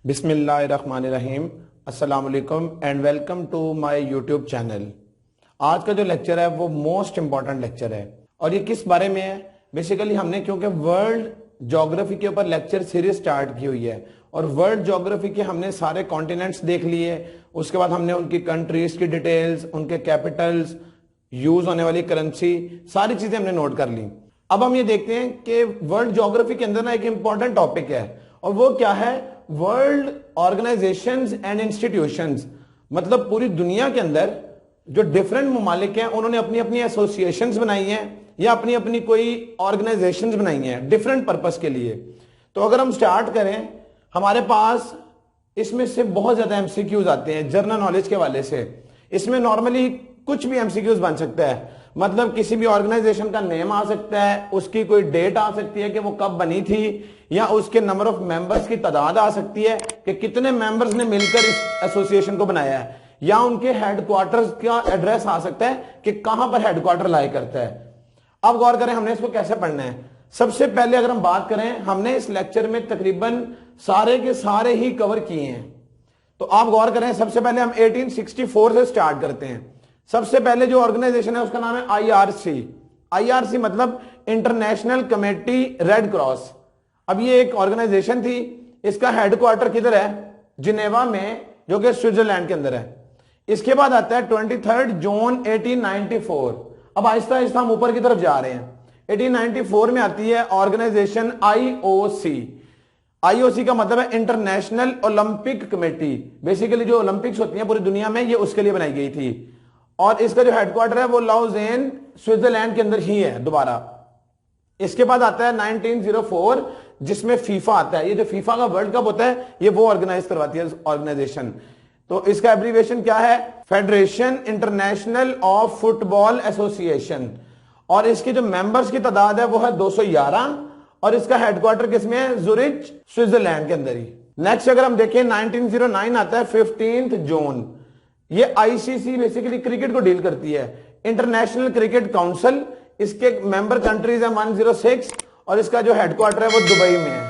बिस्मिल्लाहिर्रहमानिर्रहीम। अस्सलाम वालेकुम and welcome to my YouTube channel. आज का जो लेक्चर है वो मोस्ट इंपॉर्टेंट लेक्चर है और ये किस बारे में है। बेसिकली हमने क्योंकि वर्ल्ड ज्योग्राफी के ऊपर लेक्चर सीरीज स्टार्ट की हुई है और वर्ल्ड ज्योग्राफी के हमने सारे कॉन्टिनेंट्स देख लिए। उसके बाद हमने उनकी कंट्रीज की डिटेल्स, उनके कैपिटल्स, यूज होने वाली करेंसी, सारी चीजें हमने नोट कर ली। अब हम ये देखते हैं कि वर्ल्ड ज्योग्राफी के अंदर ना एक इंपॉर्टेंट टॉपिक है और वो क्या है, वर्ल्ड ऑर्गेनाइजेशंस एंड इंस्टीट्यूशंस। मतलब पूरी दुनिया के अंदर जो डिफरेंट ममालिक हैं उन्होंने अपनी अपनी एसोसिएशंस बनाई हैं या अपनी अपनी कोई ऑर्गेनाइजेशंस बनाई हैं डिफरेंट पर्पस के लिए। तो अगर हम स्टार्ट करें, हमारे पास इसमें से बहुत ज्यादा एमसीक्यूज आते हैं जनरल नॉलेज के वाले से। इसमें नॉर्मली कुछ भी एमसीक्यूज बन सकता है, मतलब किसी भी ऑर्गेनाइजेशन का नेम आ सकता है, उसकी कोई डेट आ सकती है कि वो कब बनी थी, या उसके नंबर ऑफ मेंबर्स की तादाद आ सकती है कि कितने मेंबर्स ने मिलकर इस एसोसिएशन को बनाया है, या उनके हेडक्वार्टर्स का एड्रेस आ सकता है कि कहां पर हेडक्वार्टर लाई करता है। अब गौर करें हमने इसको कैसे पढ़ना है। सबसे पहले अगर हम बात करें, हमने इस लेक्चर में तकरीबन सारे के सारे ही कवर किए हैं। तो आप गौर करें, सबसे पहले हम 1864 से स्टार्ट करते हैं। सबसे पहले जो ऑर्गेनाइजेशन है उसका नाम है आईआरसी। आईआरसी मतलब इंटरनेशनल कमेटी रेड क्रॉस। अब ये एक ऑर्गेनाइजेशन थी, इसका हेडक्वार्टर किधर है? जिनेवा में, जो कि स्विट्जरलैंड के अंदर है। इसके बाद आता है 23 जून 1894। अब आहिस्ता आहिस्ता हम ऊपर की तरफ जा रहे हैं। 1894 में आती है ऑर्गेनाइजेशन आईओसी। आईओसी का मतलब है इंटरनेशनल ओलंपिक कमेटी। बेसिकली जो ओलंपिक्स होती हैं पूरी दुनिया में, ये उसके लिए बनाई गई थी और इसका जो हेडक्वार्टर है वो लाउजेन स्विट्जरलैंड के अंदर ही है दोबारा। इसके बाद आता है 1904 जिसमें फीफा आता है। ये जो फीफा का वर्ल्ड कप होता है ये वो ऑर्गेनाइज करवाती है ऑर्गेनाइजेशन। तो इसका एब्रीविएशन क्या है? Federation international of football association. और इसके जो मेंबर्स की तादाद है वो है 211 और इसका हेडक्वार्टर किसमें है? जुरिच स्विट्जरलैंड के अंदर ही। नेक्स्ट अगर हम देखें 1909 आता है 15 जून। ये आईसीसी बेसिकली क्रिकेट को डील करती है, इंटरनेशनल क्रिकेट काउंसिल। इसके मेंबर कंट्रीज है 106 और इसका जो हेडक्वार्टर है वो दुबई में है।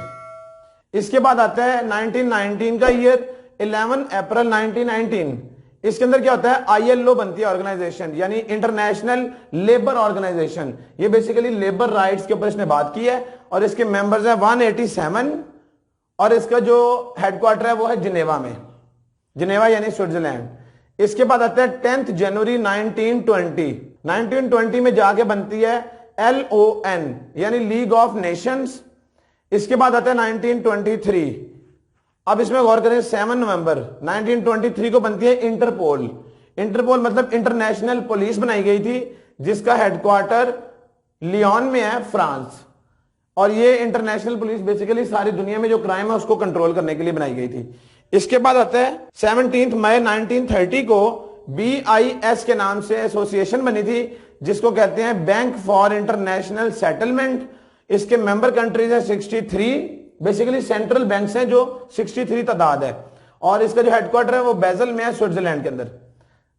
इसके बाद आता है 1919 का ईयर, 11 अप्रैल 1919। इसके अंदर क्या होता है? आईएलओ बनती है ऑर्गेनाइजेशन, यानी इंटरनेशनल लेबर ऑर्गेनाइजेशन। ये बेसिकली लेबर राइट्स के ऊपर इसने बात की है और इसके मेंबर्स है 187 और इसका जो हेडक्वार्टर है वो है जिनेवा में, जिनेवा यानी स्विट्जरलैंड। इसके बाद आता है 10 जनवरी 1920। 1920 में जाके बनती है LON यानी लीग ऑफ नेशंस। इसके बाद आता है 1923। अब इसमें गौर करें, 7 नवंबर 1923 को बनती है इंटरपोल। इंटरपोल मतलब इंटरनेशनल पुलिस बनाई गई थी जिसका हेडक्वार्टर लियोन में है, फ्रांस। और ये इंटरनेशनल पुलिस बेसिकली सारी दुनिया में जो क्राइम है उसको कंट्रोल करने के लिए बनाई गई थी। इसके बाद आता है 17 मई 1930 को BIS के नाम से एसोसिएशन बनी थी जिसको कहते हैं बैंक फॉर इंटरनेशनल सेटलमेंट। इसके मेंबर कंट्रीज है 63, बेसिकली सेंट्रल बैंक्स हैं जो 63 तादाद है और इसका जो हेडक्वार्टर है वो बेजल में है, स्विट्जरलैंड के अंदर।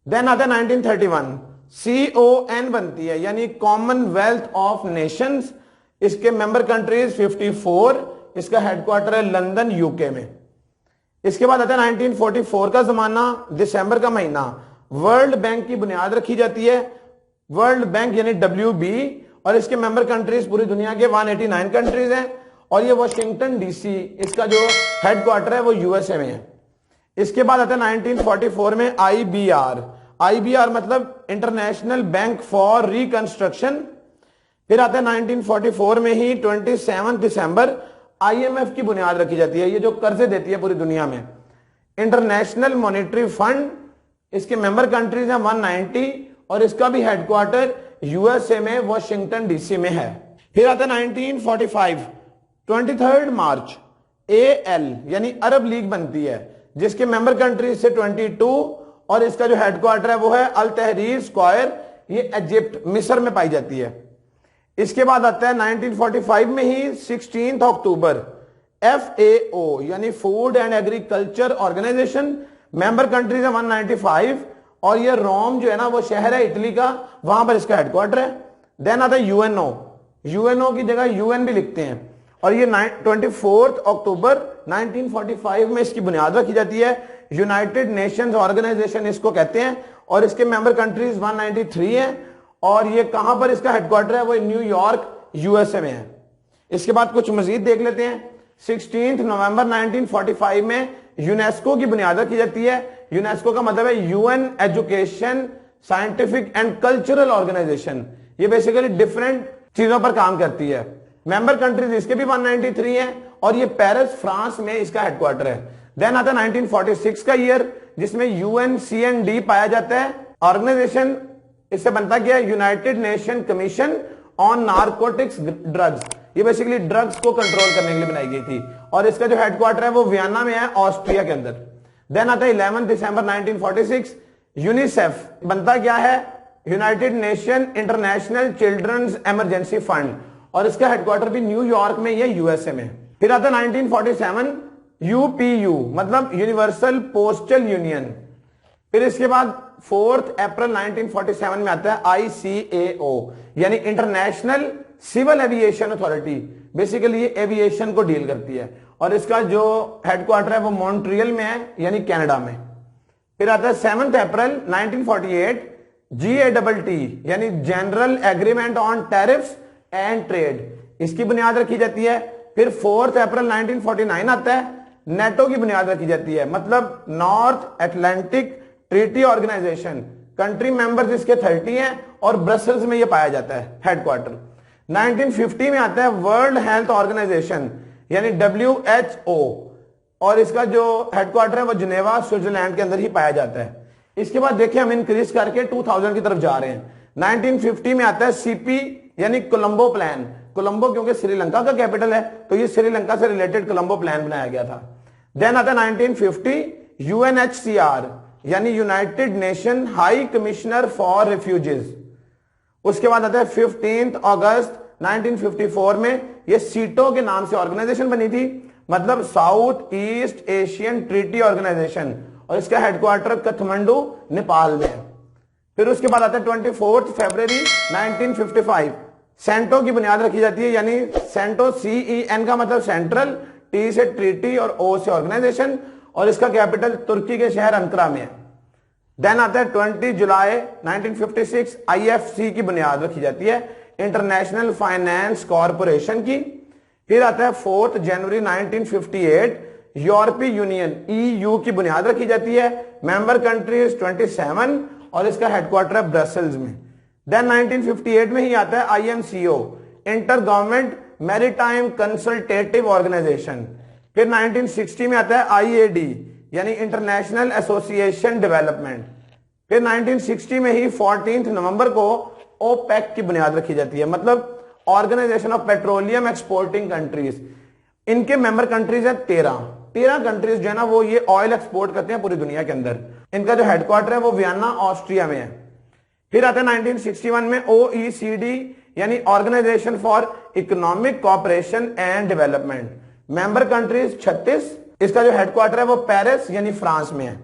देन आता है 1931 CON बनती है यानी कॉमनवेल्थ ऑफ नेशंस। इसके मेंबर कंट्रीज 54, इसका हेडक्वार्टर है लंदन यूके में। इसके बाद आता है 1944 का जमाना, दिसंबर का महीना। वर्ल्ड बैंक की बुनियाद रखी जाती है, वर्ल्ड बैंक यानी WB, और इसके मेंबर कंट्रीज पूरी दुनिया के 189 कंट्रीज हैं और ये वाशिंगटन DC, इसका जो हेडक्वार्टर है वो USA में है। इसके बाद आता है 1944 में IBR मतलब इंटरनेशनल बैंक फॉर रिकंस्ट्रक्शन। फिर आता है 1944 में ही 27 दिसंबर IMF की बुनियाद रखी जाती है, ये जो कर्जे देती है पूरी दुनिया में। इंटरनेशनल मॉनेटरी फंड, इसके मेंबर कंट्रीज हैं 190 और इसका भी हेडक्वार्टर USA में वाशिंगटन DC में है। फिर आता है 1945 23 मार्च AL यानी अरब लीग बनती है जिसके मेंबर कंट्रीज से 22 और इसका जो हेडक्वार्टर है वो है अल तहरीर स्क्वायर, ये इजिप्ट मिस्र में पाई जाती है। इसके बाद आता है 1945 में ही 16 अक्टूबर FAO यानी food and agriculture organisation, member countries है 195 और ये रोम जो है ना वो शहर है इटली का, वहां पर इसका हेडक्वार्टर है। देन आता है UNO की जगह UN भी लिखते हैं और ये 24 अक्टूबर 1945 में इसकी बुनियाद रखी जाती है। यूनाइटेड नेशंस ऑर्गेनाइजेशन इसको कहते हैं और इसके मेंबर कंट्रीज 193 हैं और ये कहां पर इसका हेडक्वार्टर है, वो न्यूयॉर्क यूएसए में है। इसके बाद कुछ मजीद देख लेते हैं। 16 नवंबर 1945 में यूनेस्को की बुनियाद रखी जाती है। यूनेस्को का मतलब है UN education scientific and cultural organisation. ये बेसिकली डिफरेंट चीजों पर काम करती है। मेंबर कंट्रीज इसके भी 193 हैं और ये पेरिस फ्रांस में इसका हेडक्वार्टर है। देन आता है 1946 का ईयर जिसमें यूएनसीएनडी पाया जाता है। ऑर्गेनाइजेशन इससे बनता क्या है, United nation commission on narcotics drugs. ये बेसिकली ड्रग्स को कंट्रोल करने के लिए बनाई गई थी और इसका जो हेडक्वार्टर है वो वियना में है, ऑस्ट्रिया के अंदर। देन आता है 11 दिसंबर 1946 यूनिसेफ बनता क्या है, United Nation international children's emergency fund और इसका हेडक्वार्टर भी न्यूयॉर्क में या यूएसए में। फिर आता है 1947 यूपीयू मतलब यूनिवर्सल पोस्टल यूनियन। फिर इसके बाद 4 अप्रैल 1947 में आता है आईसीएओ यानी international civil aviation authority. Basically ये एविएशन को डील करती है और इसका जो हेडक्वार्टर है वो मॉन्ट्रियल में है यानी कनाडा में। फिर आता है 7 अप्रैल 1948 GATT यानी general agreement on tariffs and trade, इसकी बुनियाद रखी जाती है। फिर 4 अप्रैल 1949 आता है, नेटो की बुनियाद रखी जाती है मतलब North Atlantic treaty organisation. Country members इसके 30 हैं और ब्रसेल्स में ये पाया जाता है हेडक्वार्टर। 1950 में आता है वर्ल्ड हेल्थ ऑर्गेनाइजेशन यानी WHO और इसका जो हेडक्वार्टर है वो जिनेवा स्विट्जरलैंड के अंदर ही पाया जाता है। इसके बाद देखिए हम इंक्रीज करके 2000 की तरफ जा रहे हैं। 1950 में आता है CP यानी कोलंबो प्लान। कोलंबो क्योंकि श्रीलंका का कैपिटल है तो ये श्रीलंका से रिलेटेड कोलंबो प्लान बनाया गया था। देन आता है 1950 UNHCR यानी United nation high commissioner for refugees. उसके बाद आता है 15 अगस्त 1954 में ये सीटो के नाम से ऑर्गेनाइजेशन बनी थी मतलब South East Asian treaty organisation और इसका हेडक्वार्टर काठमांडू नेपाल में। फिर उसके बाद आता है 24 फरवरी 1955 सेंटो की बुनियाद रखी जाती है यानी सेंटो CEN का मतलब सेंट्रल, T से ट्रीटी और O से ऑर्गेनाइजेशन और इसका कैपिटल तुर्की के शहर अंकारा में है। देन आता है 20 जुलाई 1956 IFC की बुनियाद रखी जाती है इंटरनेशनल फाइनेंस कॉरपोरेशन की। फिर आता है 4 जनवरी 1958 यूरोपीय यूनियन EU की बुनियाद रखी जाती है। मेंबर कंट्रीज 27 और इसका हेडक्वार्टर है ब्रसेल्स में। देन 1958 में ही आता है IMCO inter government maritime consultative organisation. फिर 1960 में आता है IAD यानी इंटरनेशनल एसोसिएशन डेवलपमेंट। फिर 1960 में ही 14 नवंबर को OPEC की बुनियाद रखी जाती है मतलब organisation of petroleum exporting countries. इनके मेंबर कंट्रीज है 13 कंट्रीज जो है ना वो ये ऑयल एक्सपोर्ट करते हैं पूरी दुनिया के अंदर। इनका जो हेडक्वार्टर है वो वियना ऑस्ट्रिया में है। फिर आता है 1961 में OECD यानी organisation for economic cooperation and development. Member countries 36, इसका जो हेडक्वार्टर है वो पेरिस यानी फ्रांस में है।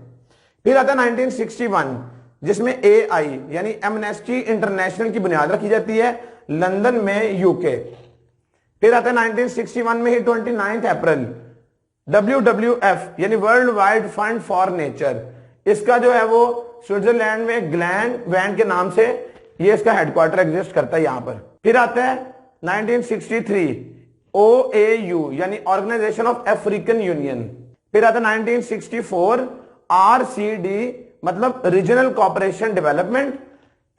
फिर आता है 1961 जिसमें AI यानी एमनेस्टी इंटरनेशनल की बुनियाद रखी जाती है लंदन में UK। फिर आता है 1961 में ही 29 अप्रैल WWF यानी world wide fund for nature, इसका जो है वो स्विट्जरलैंड में ग्लैंड वैन के नाम से ये इसका हेडक्वार्टर एग्जिस्ट करता है यहां पर। फिर आता है 1963 OAU यानी ऑर्गेनाइजेशन ऑफ अफ्रीकन यूनियन। फिर आता है 1964 RCD मतलब रीजनल कोऑपरेशन डेवलपमेंट।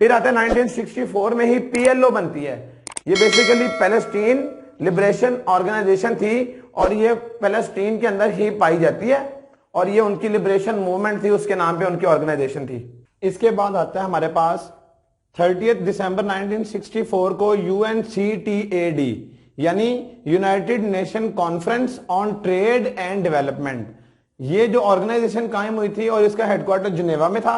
फिर आता है 1964 में ही PLO बनती है। ये बेसिकली पैलेस्टीन लिबरेशन ऑर्गेनाइजेशन थी और ये पैलेस्टीन के अंदर ही पाई जाती है और ये उनकी लिबरेशन मूवमेंट थी, उसके नाम पे उनकी ऑर्गेनाइजेशन थी। इसके बाद आता है हमारे पास 30 दिसंबर 1964 को UNCTAD यानी United nation conference on trade and development. ये जो ऑर्गेनाइजेशन कायम हुई थी और इसका हेडक्वार्टर जिनेवा में था।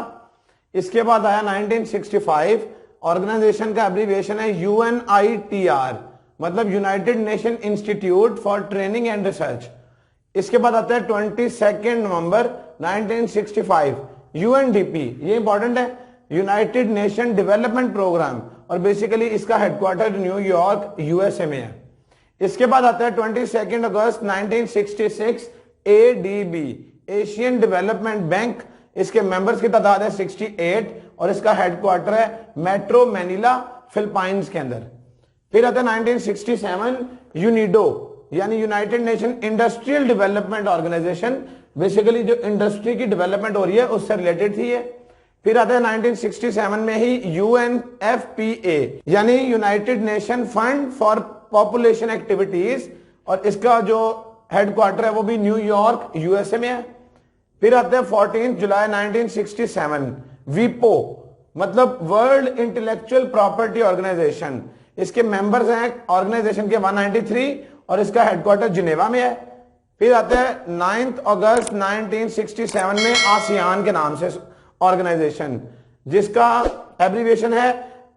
इसके बाद आया 1965, ऑर्गेनाइजेशन का एब्रीविएशन है UNITR मतलब United nation institute for training and research. इसके बाद आता है 22 नवंबर 1965 UNDP, ये इंपॉर्टेंट है, यूनाइटेड नेशन डेवलपमेंट प्रोग्राम और बेसिकली इसका हेडक्वार्टर न्यूयॉर्क USA में है। इसके बाद आता है 22 अगस्त 1966 ADB, एशियन डेवलपमेंट बैंक। इसके मेंबर्स की तादाद है 68 और इसका हेडक्वार्टर है मेट्रो मैनिला, फिलीपींस के अंदर। फिर आता है 1967 यूनिडो यानी United Nation industrial development organisation, basically जो इंडस्ट्री की डेवलपमेंट हो रही है उससे रिलेटेड थी ये। फिर आता है 1967 में ही UNFPA यानी United nation fund for population activities, और इसका जो हेडक्वार्टर है वो भी न्यूयॉर्क USA में है। फिर आते हैं 14 जुलाई 1967 वीपो मतलब वर्ल्ड इंटेलेक्चुअल प्रॉपर्टी ऑर्गेनाइजेशन। इसके मेंबर्स हैं ऑर्गेनाइजेशन के 193 और इसका हेडक्वार्टर जिनेवा में है। फिर आते हैं 9 अगस्त 1967 में आसियान के नाम से ऑर्गेनाइजेशन, जिसका एब्रीविएशन है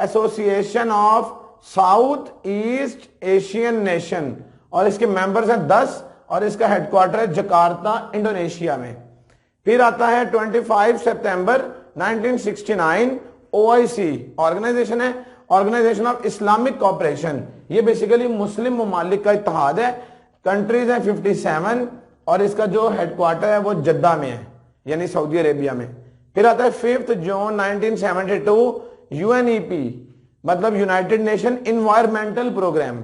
association of south East Asian nation, और इसके मेंबर्स हैं 10 और इसका हेडक्वार्टर है जकार्ता, इंडोनेशिया में। फिर आता है 25 सितंबर 1969 OIC ऑर्गेनाइजेशन है, ऑर्गेनाइजेशन ऑफ इस्लामिक कोऑपरेशन। ये बेसिकली मुस्लिम ममालिक का इत्तेहाद है, कंट्रीज है 57 और इसका जो हेडक्वार्टर है वो जद्दा में है यानी सऊदी अरेबिया में। फिर आता है 5 जून 1972 UNEP मतलब यूनाइटेड नेशन इन्वायरमेंटल प्रोग्राम,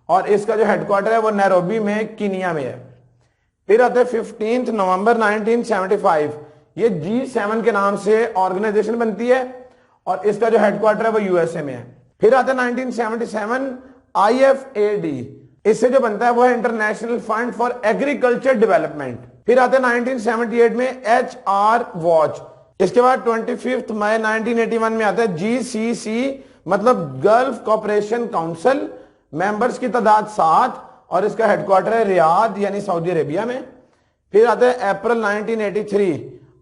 और इसका जो हेडक्वार्टर है वो नैरोबी में कीनिया में है। फिर आता है 15 नवंबर 1975, ये G7 के नाम से ऑर्गेनाइजेशन बनती है और इसका जो हेडक्वार्टर है वो USA में है। फिर आता है 1977 IFAD, इससे जो बनता है वो है international fund for agriculture development. फिर आता है 1978 में HR वॉच। इसके बाद 25 मई 1981 में आता है GCC मतलब गल्फ कॉपरेशन काउंसिल, मेंबर्स की तादाद 7 और इसका हेडक्वार्टर है रियाद यानी सऊदी अरेबिया में। फिर आता है अप्रैल 1983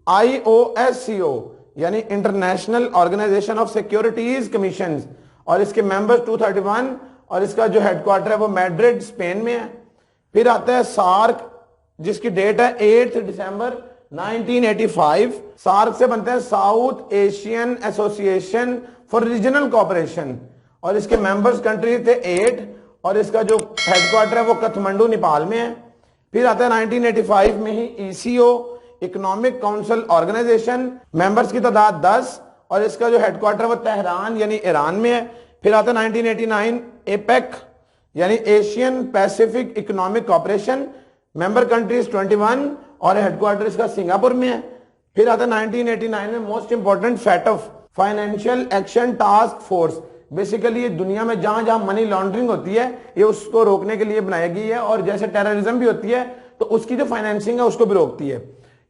IOSCO यानी international organisation of securities commission, और इसके मेंबर्स 231 और इसका जो हेडक्वार्टर है वो मैड्रिड स्पेन में है। फिर आता है सार्क, जिसकी डेट है 8 दिसंबर 1985। सार्क से बनते हैं south Asian association for regional cooperation, और इसके मेंबर्स कंट्री थे 8 और इसका जो हेडक्वार्टर है वो काठमांडू नेपाल में है। फिर आता है 1985 में ही ECO economic council organisation, members की तादाद 10 और इसका जो हेडक्वार्टर है वो तेहरान यानी ईरान में है। फिर आता है 1989 APEC यानी Asian Pacific economic cooperation, member countries 21 और हेडक्वार्टर इसका सिंगापुर में है। फिर आता है 1989 में most important FATF financial action task force, basically ये दुनिया में जहां जहां मनी लॉन्ड्रिंग होती है ये उसको रोकने के लिए बनाई गई है, और जैसे टेररिज्म भी होती है तो उसकी जो फाइनेंसिंग है उसको भी रोकती है।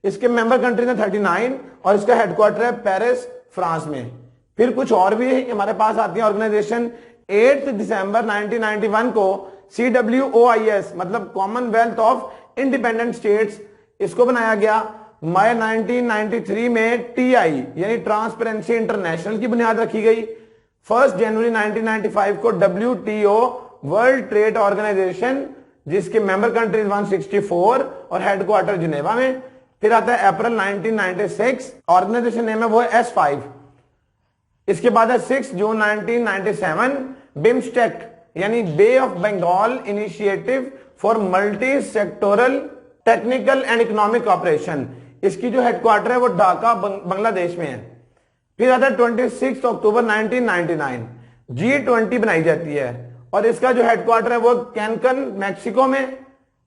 इसके मेंबर कंट्रीज हैं 39 और इसका हेडक्वार्टर है पेरिस फ्रांस में। फिर कुछ और भी हमारे पास आती है ऑर्गेनाइजेशन। 8 दिसंबर 1991 को CWOIS मतलब कॉमनवेल्थ ऑफ इंडिपेंडेंट स्टेट्स, इसको बनाया गया। मई 1993 में TI यानी ट्रांसपेरेंसी इंटरनेशनल की बुनियाद रखी गई। 1 जनवरी 1995 को WTO वर्ल्ड ट्रेड ऑर्गेनाइजेशन, जिसके मेंबर कंट्रीज 164 और हेडक्वार्टर जिनेवा में। फिर आता है अप्रैल 1996, ऑर्गेनाइजेशन नेम है वो है S5। इसके बाद है 6 जून 1997 बिम्स्टेक यानी bay of Bengal initiative for multi sectoral technical and economic cooperation, इसकी जो हेडक्वार्टर है वो ढाका बांग्लादेश में है। फिर आता है 26 अक्टूबर 1999 G20 बनाई जाती है और इसका जो हेडक्वार्टर है वो कैनकन मैक्सिको में।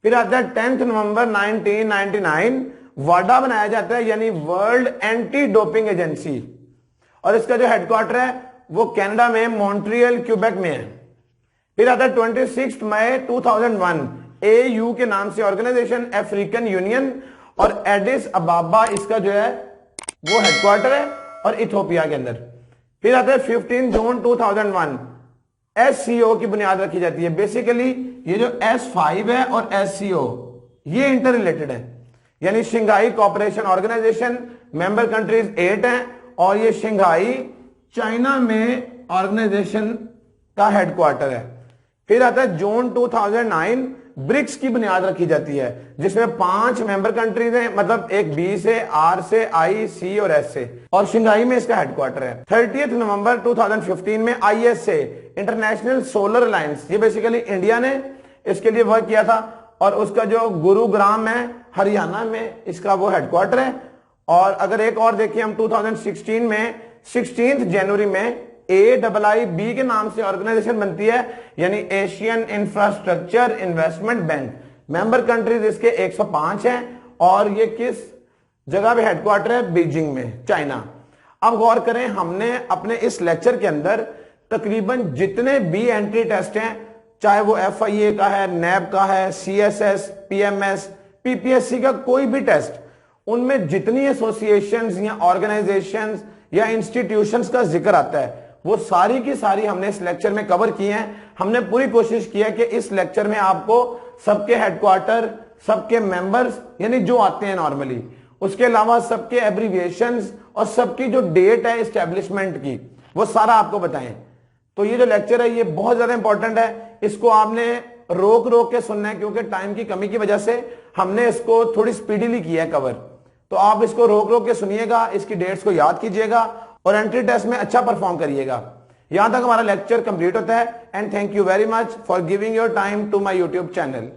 फिर आता है 10 नवंबर 1999 वाडा बनाया जाता है यानी वर्ल्ड एंटी डोपिंग एजेंसी, और इसका जो हेडक्वार्टर है वो कनाडा में मॉन्ट्रियल क्यूबेक में है। फिर आता है 26 मई 2001 AU के नाम से ऑर्गेनाइजेशन अफ्रीकन यूनियन, और एडिस अबाबा इसका जो है वो हेडक्वार्टर है और इथियोपिया के अंदर। फिर आता है 15 जून 2001 SCO की बुनियाद रखी जाती है। बेसिकली ये जो S5 है और SCO ये इंटर रिलेटेड है, यानी Shanghai cooperation organisation, member countries 8 हैं और ये शंघाई चाइना में ऑर्गेनाइजेशन का हेडक्वार्टर है। फिर आता है जून 2009 ब्रिक्स की बुनियाद रखी जाती है, जिसमें 5 मेंबर कंट्रीज हैं, मतलब एक B से, R से, I, C और S से, और शंघाई में इसका हेडक्वार्टर है। 30 नवंबर 2015 में ISA इंटरनेशनल सोलर अलायंस, ये बेसिकली इंडिया ने इसके लिए वर्क किया था और उसका जो गुरुग्राम है हरियाणा में इसका वो हेडक्वार्टर है। और अगर एक और देखिए हम 2016 में 16 जनवरी में AIIB के नाम से ऑर्गेनाइजेशन बनती है, यानी Asian infrastructure investment bank. Member countries इसके 105 हैं और ये किस जगह पे हेडक्वार्टर है? बीजिंग में, चाइना। अब गौर करें, हमने अपने इस लेक्चर के अंदर तकरीबन जितने भी एंट्री टेस्ट हैं, चाहे वो FIA का है, NAB का है, CSS, PMS, PPSC का कोई भी टेस्ट, उनमें जितनी एसोसिएशंस या ऑर्गेनाइजेशंस या इंस्टीट्यूशंस का जिक्र आता है वो सारी की सारी हमने इस लेक्चर में कवर की हैं। हमने पूरी कोशिश की है कि इस लेक्चर में आपको सबके हेडक्वार्टर, सबके मेंबर्स यानी जो आते हैं नॉर्मली, उसके अलावा सबके एब्रीविएशंस और सबकी जो डेट है एस्टेब्लिशमेंट की, वो सारा आपको बताएं। तो ये जो लेक्चर है ये बहुत ज्यादा इंपॉर्टेंट है, इसको आपने रोक रोक के सुनना है क्योंकि टाइम की कमी की वजह से हमने इसको थोड़ी स्पीडीली किया है कवर। तो आप इसको रोक रोक के सुनिएगा, इसकी डेट्स को याद कीजिएगा और एंट्री टेस्ट में अच्छा परफॉर्म करिएगा। यहां तक हमारा लेक्चर कंप्लीट होता है। And thank you very much for giving your time to my YouTube channel.